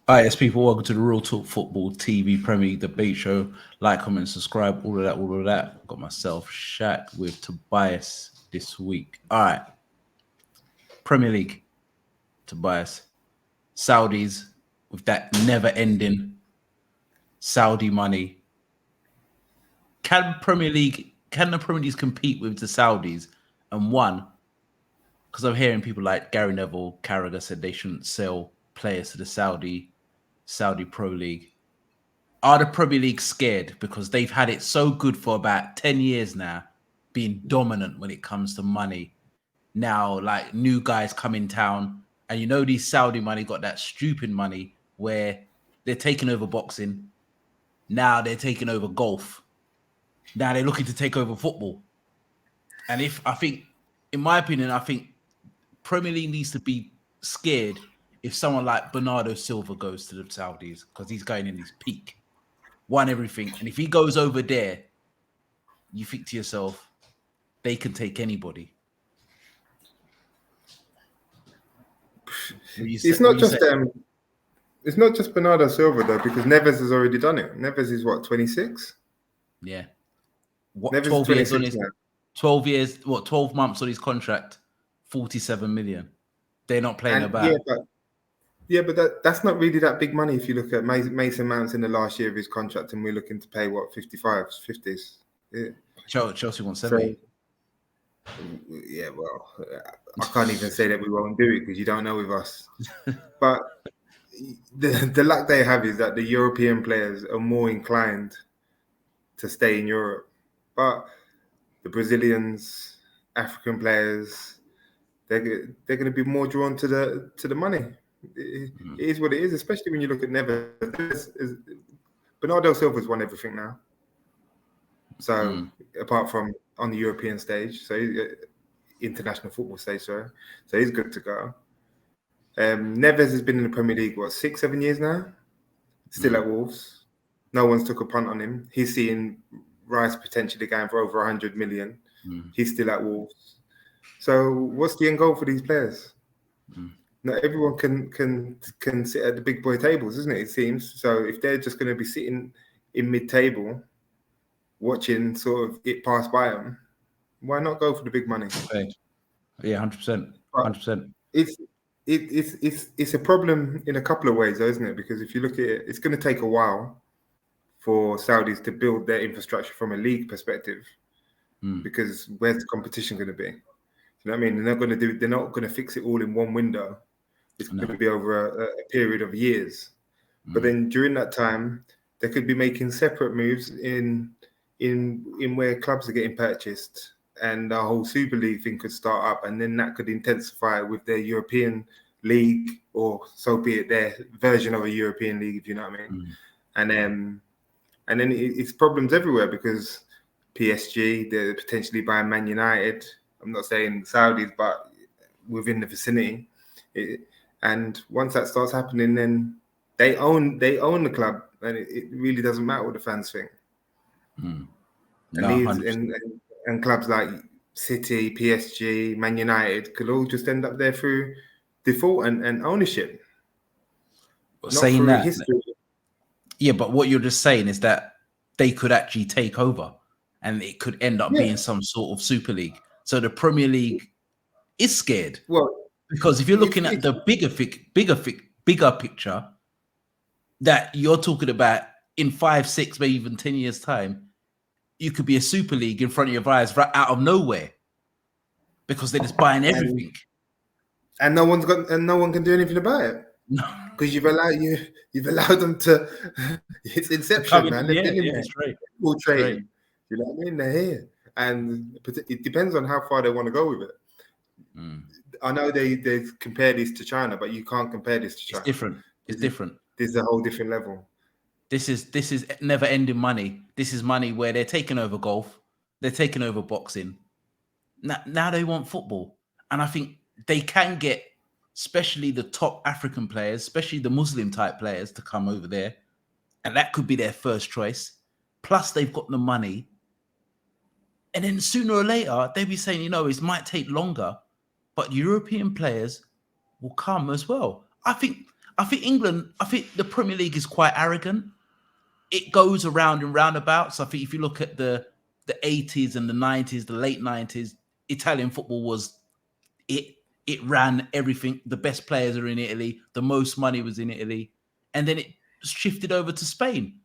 All right, yes, people, welcome to the Real Talk Football TV Premier League debate show. Like, comment, subscribe, all of that, all of that. I've got myself Shaq with Tobias this week. All right, Premier League, Tobias. Saudis with that never-ending Saudi money. Can the Premier League compete with the Saudis? And one, because I'm hearing people like Gary Neville, Carragher said they shouldn't sell players to the Saudi Pro League. Are the Premier League scared because they've had it so good for about 10 years now, being dominant when it comes to money? Now, like new guys come in town, and you know these Saudi money got that stupid money where they're taking over boxing. Now they're taking over golf. Now they're looking to take over football. And in my opinion, I think Premier League needs to be scared if someone like Bernardo Silva goes to the Saudis because he's going in his peak, won everything. And if he goes over there, you think to yourself, they can take anybody. It's not just Bernardo Silva though, because Neves has already done it. Neves is what, 26? Yeah. Neves 12 is years on 26 his now. 12 years, 12 months on his contract, 47 million. They're not playing about. But that's not really that big money if you look at Mason Mount's in the last year of his contract, and we're looking to pay what, 55s, 50s. Yeah. Chelsea wants 70. Yeah, well, I can't even say that we won't do it because you don't know with us. But the luck they have is that the European players are more inclined to stay in Europe. But the Brazilians, African players, they're going to be more drawn to the money. It is what it is, especially when you look at Neves. Bernardo Silva's won everything now. So apart from on the European stage, so international football stage, so he's good to go. Neves has been in the Premier League, what, 6-7 years now? Still at Wolves. No one's took a punt on him. He's seeing Rice potentially going for over 100 million. He's still at Wolves. So what's the end goal for these players? Not everyone can sit at the big boy tables, isn't it? It seems. So if they're just going to be sitting in mid-table, watching sort of it pass by them, why not go for the big money? Okay. Yeah, 100%. 100%. It's a problem in a couple of ways, though, isn't it? Because if you look at it, it's going to take a while for Saudis to build their infrastructure from a league perspective. Because where's the competition going to be? You know what I mean? They're not going to fix it all in one window. It's going to be over a period of years. But then during that time, they could be making separate moves in where clubs are getting purchased, and the whole Super League thing could start up, and then that could intensify with their European league, or so be it, their version of a European league, if you know what I mean. And then it's problems everywhere because PSG, they're potentially buying Man United. I'm not saying Saudis, but within the vicinity. And once that starts happening, then they own the club, and it really doesn't matter what the fans think. And clubs like City, PSG, Man United could all just end up there through default and ownership. Saying that, history. Yeah, but what you're just saying is that they could actually take over, and it could end up being some sort of Super League. So the Premier League is scared. Well, because if you're looking at the bigger picture, that you're talking about in 5, 6, maybe even 10 years' time, you could be a Super League in front of your eyes right out of nowhere because they're just buying everything. And no one can do anything about it. No. Because you've allowed them to. It's inception, man. They've been in full trading. You know what I mean? They're here, and it depends on how far they want to go with it. I know they compare this to China, but you can't compare this to China. It's different. This is a whole different level. This is never-ending money. This is money where they're taking over golf, they're taking over boxing. Now they want football, and I think they can get, especially the top African players, especially the Muslim type players, to come over there, and that could be their first choice. Plus, they've got the money, and then sooner or later they'll be saying, it might take longer, but European players will come as well. I think I think the Premier League is quite arrogant. It goes around and roundabouts. I think if you look at the 80s and the 90s, the late 90s, Italian football was it. It ran everything. The best players are in Italy. The most money was in Italy, and then it shifted over to Spain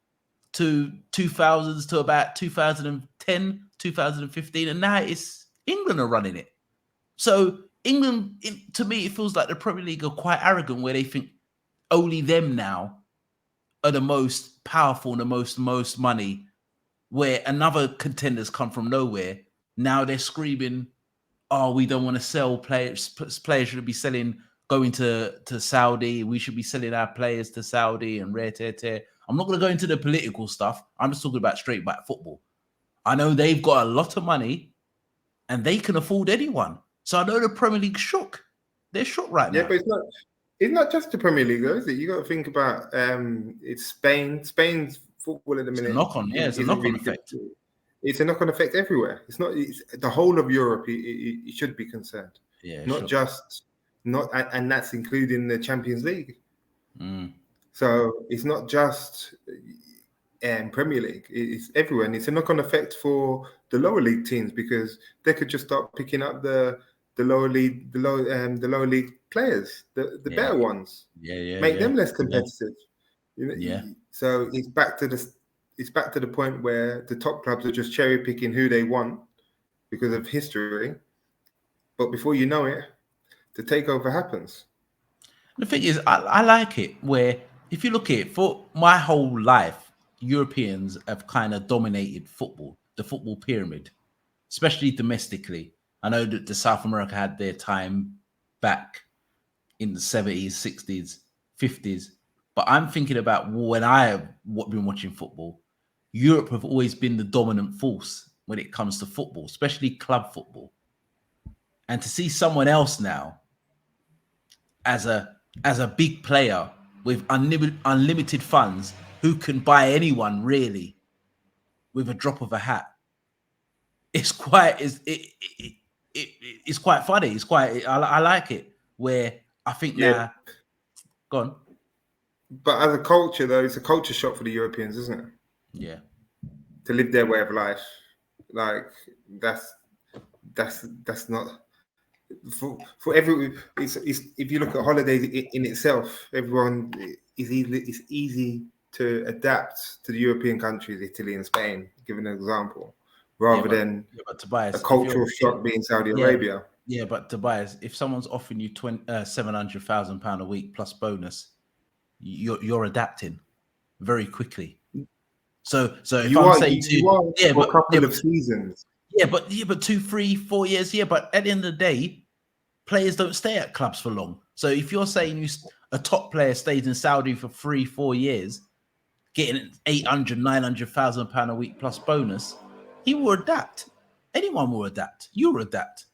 to 2000s to about 2010, 2015, and now it's England are running it. So England, to me, it feels like the Premier League are quite arrogant, where they think only them now are the most powerful and the most money, where another contenders come from nowhere. Now they're screaming, "Oh, we don't want to sell players. Players should be going to Saudi. We should be selling our players to Saudi and rare tear tear." I'm not going to go into the political stuff. I'm just talking about straight back football. I know they've got a lot of money and they can afford anyone. So I know the Premier League shook. They're shook right now. Yeah, but it's not just the Premier League, though, is it? You got to think about it's Spain. Spain's football at the minute. It's a knock-on effect. It's a knock-on effect everywhere. It's not. It's the whole of Europe. It should be concerned. Yeah, and that's including the Champions League. Mm. So it's not just Premier League. It's everywhere, and it's a knock-on effect for the lower league teams because they could just start picking up the lower league players, the better ones. Make them less competitive. So it's back to the point where the top clubs are just cherry picking who they want because of history. But before you know it, the takeover happens. The thing is, I like it where if you look at it, for my whole life, Europeans have kind of dominated football, the football pyramid, especially domestically. I know that the South America had their time back in the 70s, 60s, 50s. But I'm thinking about when I have been watching football, Europe have always been the dominant force when it comes to football, especially club football. And to see someone else now as a big player with unlimited funds who can buy anyone really with a drop of a hat, it's quite it's quite funny. It's quite I like it where I think now. Go on. But as a culture, though, it's a culture shock for the Europeans, isn't it? Yeah. To live their way of life, like that's not for every. It's if you look at holidays in itself, everyone is it's easy to adapt to the European countries, Italy and Spain, given an example, rather than Tobias, a cultural shock being Saudi Arabia. Yeah, but Tobias, if someone's offering you £700,000 a week plus bonus, you're adapting very quickly. So if I'm saying a couple of seasons. But 2, 3, 4 years, but at the end of the day, players don't stay at clubs for long. So if you're saying a top player stays in Saudi for 3, 4 years, getting £800,000-900,000 a week plus bonus, he will adapt. Anyone will adapt. You'll adapt.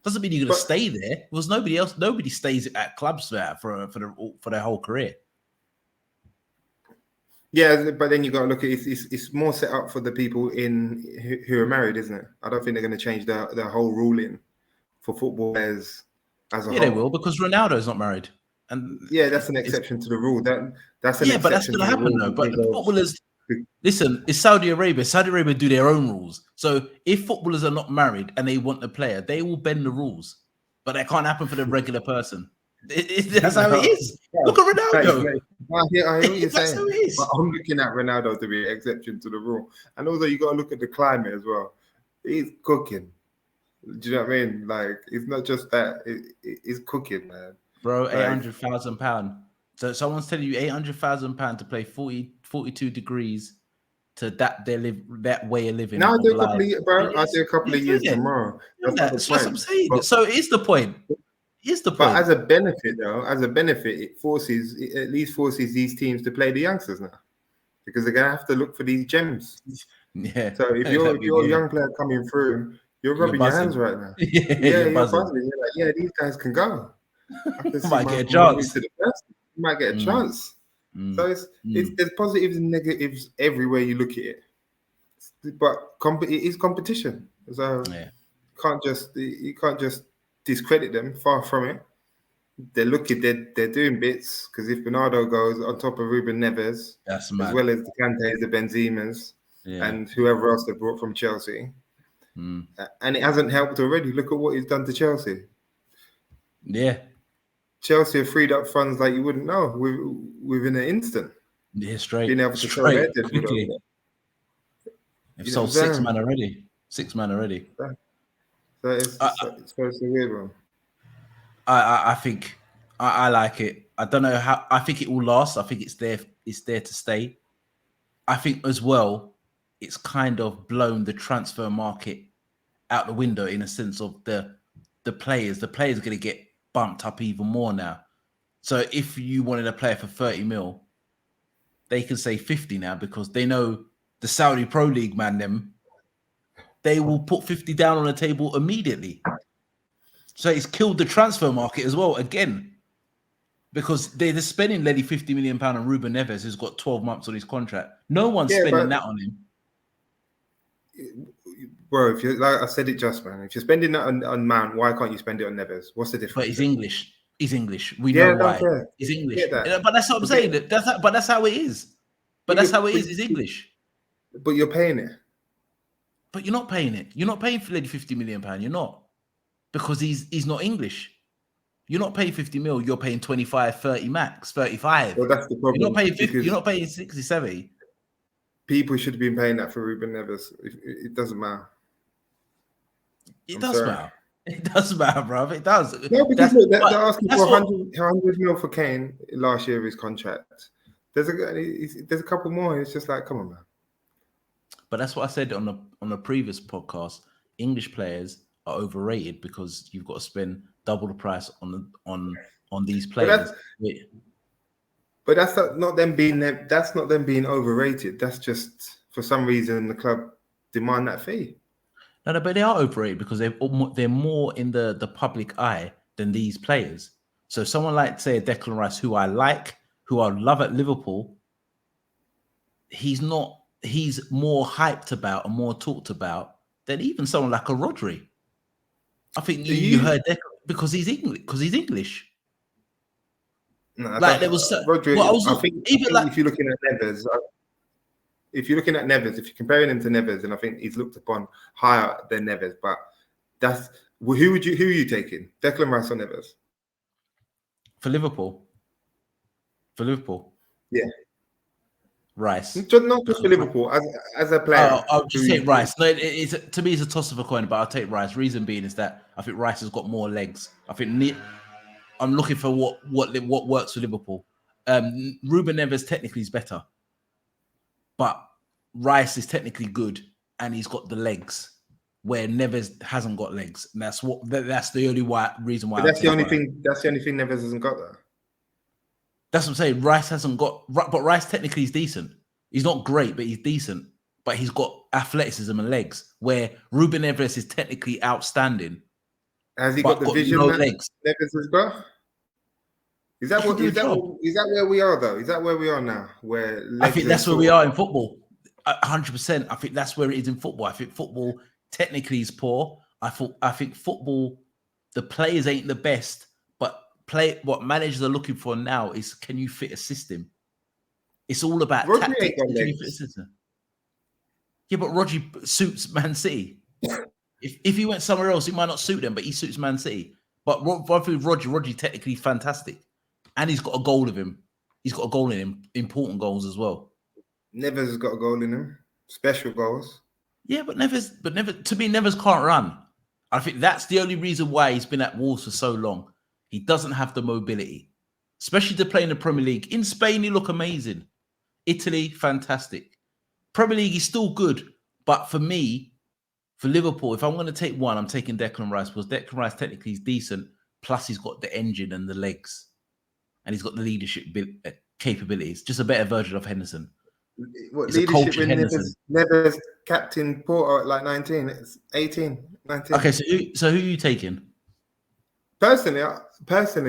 Doesn't mean you're going to stay there. Because nobody stays at clubs for their whole career. Yeah, but then you got to look at it's more set up for the people who are married, isn't it? I don't think they're going to change the whole ruling for football players as a whole. Yeah, they will because Ronaldo's not married, and that's an exception to the rule. That's an exception. But that's going to happen though. But the footballers, listen, it's Saudi Arabia. Saudi Arabia do their own rules. So if footballers are not married and they want the player, they will bend the rules. But that can't happen for the regular person. That's how it is. Look at Ronaldo. I hear what you're saying. How it is. But I'm looking at Ronaldo to be an exception to the rule. And also, you got to look at the climate as well. He's cooking. Do you know what I mean? Like, it's not just that. It's cooking, man. Bro, £800,000. So someone's telling you £800,000 to play 42 degrees to that way of living. Now I'll do a couple of years tomorrow. That's what I'm saying. So it's the point. But as a benefit, it at least forces these teams to play the youngsters now, because they're gonna have to look for these gems. Yeah. So if you're a young player coming through, you're rubbing your hands right now. You're buzzing. You're like, these guys can go. Might get a chance. You might get a chance. So there's positives and negatives everywhere you look at it. But it is competition. So you can't just discredit them. Far from it. They're doing bits because if Bernardo goes on top of Ruben Neves, That's as mad. well as the Kantes, the Benzemas, and whoever else they brought from Chelsea, and it hasn't helped already. Look at what he's done to Chelsea. Yeah. Chelsea have freed up funds like you wouldn't know within an instant. Yeah, straight. Being able to sell their dead Quickly. They've sold 6 man already. 6 man already. So it's a weird one. I think I like it. I don't know how. I think it will last. I think it's there. It's there to stay. I think as well, it's kind of blown the transfer market out the window in a sense of the players. The players are going to get bumped up even more now. So if you wanted a player for 30 mil, they can say 50 now because they know the Saudi Pro League man they will put 50 down on the table immediately. So it's killed the transfer market as well again. Because they're spending nearly £50 million on Ruben Neves, who's got 12 months on his contract. No one's spending that on him. Bro, if you like I said it just, man. If you're spending that on Mount, why can't you spend it on Neves? What's the difference? But he's English. He's English. We know why. He's English. But that's what I'm saying. But that's how it is. But that's how it is. He's English. But you're paying it. But you're not paying it. You're not paying for nearly £50 million. You're not. Because he's not English. You're not paying 50 mil. You're paying 25, 30 max, 35. Well, that's the problem. You're not paying 50. You're not paying 60, 70. People should have been paying that for Ruben Neves. It doesn't matter. It does matter. It does matter, bro. It does. No, because they're asking for 100 mil for Kane last year of his contract. There's a couple more. It's just like, come on, man. But that's what I said on the previous podcast. English players are overrated because you've got to spend double the price on these players. But that's not them being overrated. That's just for some reason the club demand that fee. No, but they are overrated because they're more in the public eye than these players. So someone like, say, Declan Rice, who I like, who I love at Liverpool, he's more hyped about and more talked about than even someone like a Rodri. I think you heard Declan because he's English. No, like there was Rodri. I think if you're looking at Neves, if you're comparing him to Neves, and I think he's looked upon higher than Neves. But who are you taking? Declan Rice or Neves? For Liverpool. Yeah. Rice. Not just for Liverpool, as a player. I'll just take Rice. No, to me, it's a toss of a coin, but I'll take Rice. Reason being is that I think Rice has got more legs. I think I'm looking for what works for Liverpool. Ruben Neves technically is better, but Rice is technically good and he's got the legs where Neves hasn't got legs, and that's the only reason why. But that's the only thing. That's the only thing Neves hasn't got there. That's what I'm saying. Rice hasn't got, but Rice technically is decent. He's not great, but he's decent. But he's got athleticism and legs, where Ruben Neves is technically outstanding. Has he got the vision no that legs? Neves has got? Is that where we are though? Is that where we are now? Where I think that's where we are in football. 100%. I think that's where it is in football. I think football technically is poor. I think football, the players ain't the best, but what managers are looking for now is, can you fit a system? It's all about tactics. Can you fit a system? Yeah, but Rodri suits Man City. if he went somewhere else, it might not suit them, but he suits Man City. But Rodri technically fantastic, and he's got a goal of him. He's got a goal in him, important goals as well. Neves has got a goal in him, special goals. Yeah, but Neves to me, Neves can't run. I think that's the only reason why he's been at Wolves for so long. He doesn't have the mobility, especially to play in the Premier League. In Spain, he look amazing. Italy, fantastic. Premier League, he's still good. But for me, for Liverpool, if I'm going to take one, I'm taking Declan Rice, because Declan Rice technically is decent. Plus, he's got the engine and the legs. And he's got the leadership capabilities. Just a better version of Henderson. What leadership when Neves captain Porto at like 19? It's 18, 19. Okay, so who are you taking? Personally,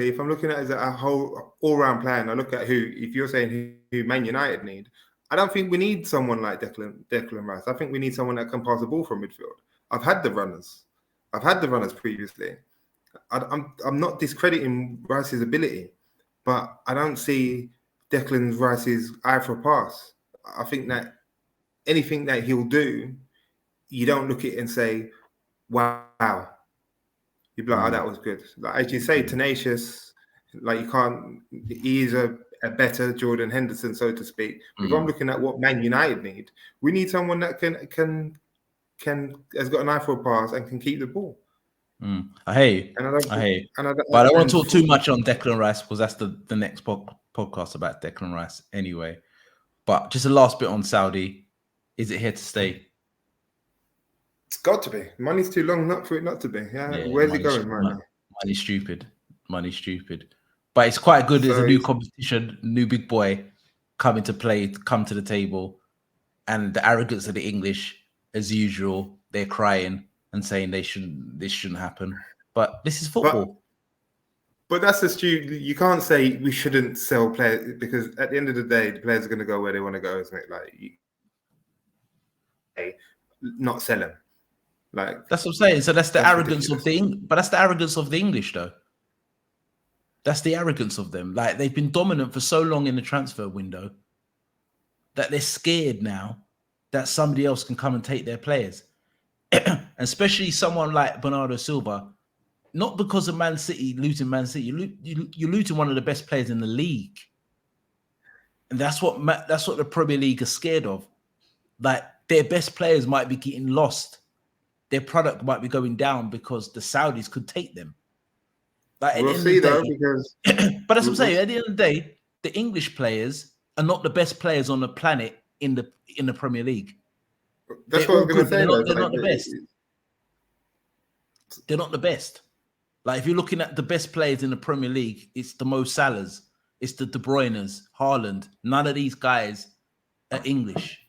if I'm looking at it as a whole all-round plan, I look at if you're saying who Man United need, I don't think we need someone like Declan Rice. I think we need someone that can pass the ball from midfield. I've had the runners previously. I'm not discrediting Rice's ability, but I don't see Declan Rice's eye for a pass. I think that anything that he'll do, you don't look at it and say, "Wow." You'd be like, "Oh, that was good." Like as you say, tenacious. Like you can't. He is a better Jordan Henderson, so to speak. If I'm looking at what Man United need, we need someone that can has got an eye for a pass and can keep the ball. I hear you. And I don't. I hear you. And But I don't want to and talk too much on Declan Rice because that's the next podcast about Declan Rice anyway. But just a last bit on Saudi. Is it here to stay? It's got to be. Money's too long not for it not to be. Yeah. Where's it going right now? Money's stupid. Money's stupid. But it's quite good. There's a new competition, new big boy coming to play, come to the table. And the arrogance of the English, as usual, they're crying and saying this shouldn't happen. But this is football. But that's the stupid. You can't say we shouldn't sell players because at the end of the day, the players are going to go where they want to go, isn't it? Like, not sell them. Like that's what I'm saying. So that's the arrogance ridiculous. But that's the arrogance of the English, though. That's the arrogance of them. Like they've been dominant for so long in the transfer window that they're scared now that somebody else can come and take their players, especially someone like Bernardo Silva. Not because of Man City losing Man City, you're losing one of the best players in the league, and that's what the Premier League is scared of. Like their best players might be getting lost. Their product might be going down because the Saudis could take them. Like, we'll see though, because but that's what I'm saying. At the end of the day, the English players are not the best players on the planet in the Premier League. That's what I was going to say. They're not the best. They're not the best. Like if you're looking at the best players in the Premier League, it's the Mo Salahs, it's the De Bruynes, Haaland. None of these guys are English.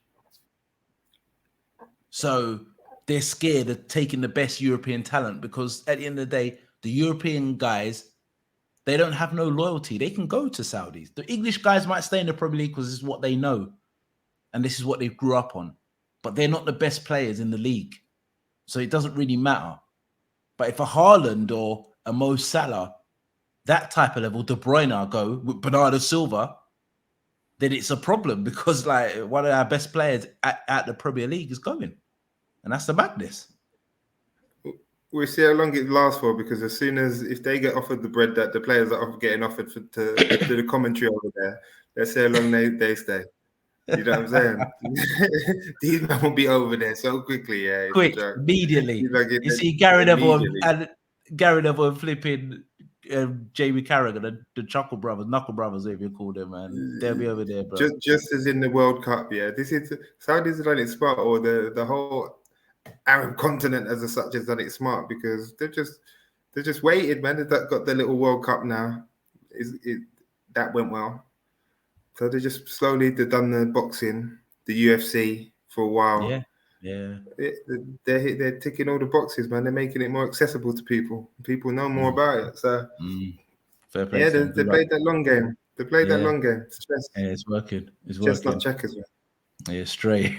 So they're scared of taking the best European talent because at the end of the day, the European guys, they don't have no loyalty. They can go to Saudis. The English guys might stay in the Premier League because this is what they know. And this is what they grew up on. But they're not the best players in the league. So it doesn't really matter. But if a Haaland or a Mo Salah, that type of level, De Bruyne go with Bernardo Silva, then it's a problem because like one of our best players at the Premier League is going. And that's the madness. We'll see how long it lasts for because as soon as if they get offered the bread that the players are getting offered to the commentary over there, let's see how long they stay. You know what I'm saying? These men will be over there so quickly. Yeah, quick, immediately. You see Gary Neville and flipping Jamie Carragher, the Knuckle Brothers, if you call them, man. They'll be over there, bro. Just as in the World Cup, yeah. This is Saudis have done it smart, or the whole Arab continent as such has done it smart because they just waited, man. They've got their little World Cup now. That went well. So they've done the boxing, the UFC for a while. Yeah. They're ticking all the boxes, man. They're making it more accessible to people. People know more about it. So fair play. Yeah, they played that long game. They played that long game. It's working. It's just working. Not checkers, man. Yeah, straight.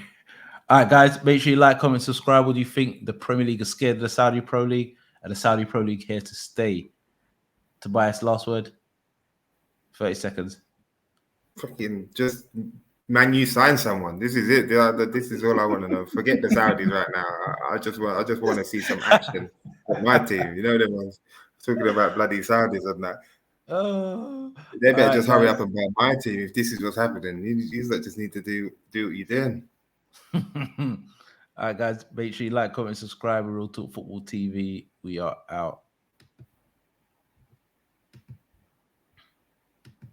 All right, guys, make sure you like, comment, subscribe. What do you think? The Premier League is scared of the Saudi Pro League, and the Saudi Pro League here to stay? Tobias, last word. 30 seconds. Fucking just Man U sign someone. This is it. This is all I want to know. Forget the Saudis right now. I just want to see some action with my team. You know them ones talking about bloody Saudis and that. They better just hurry up and buy my team if this is what's happening. You just need to do what you're doing. All right, guys, make sure you like, comment, subscribe. Real Talk Football TV. We are out.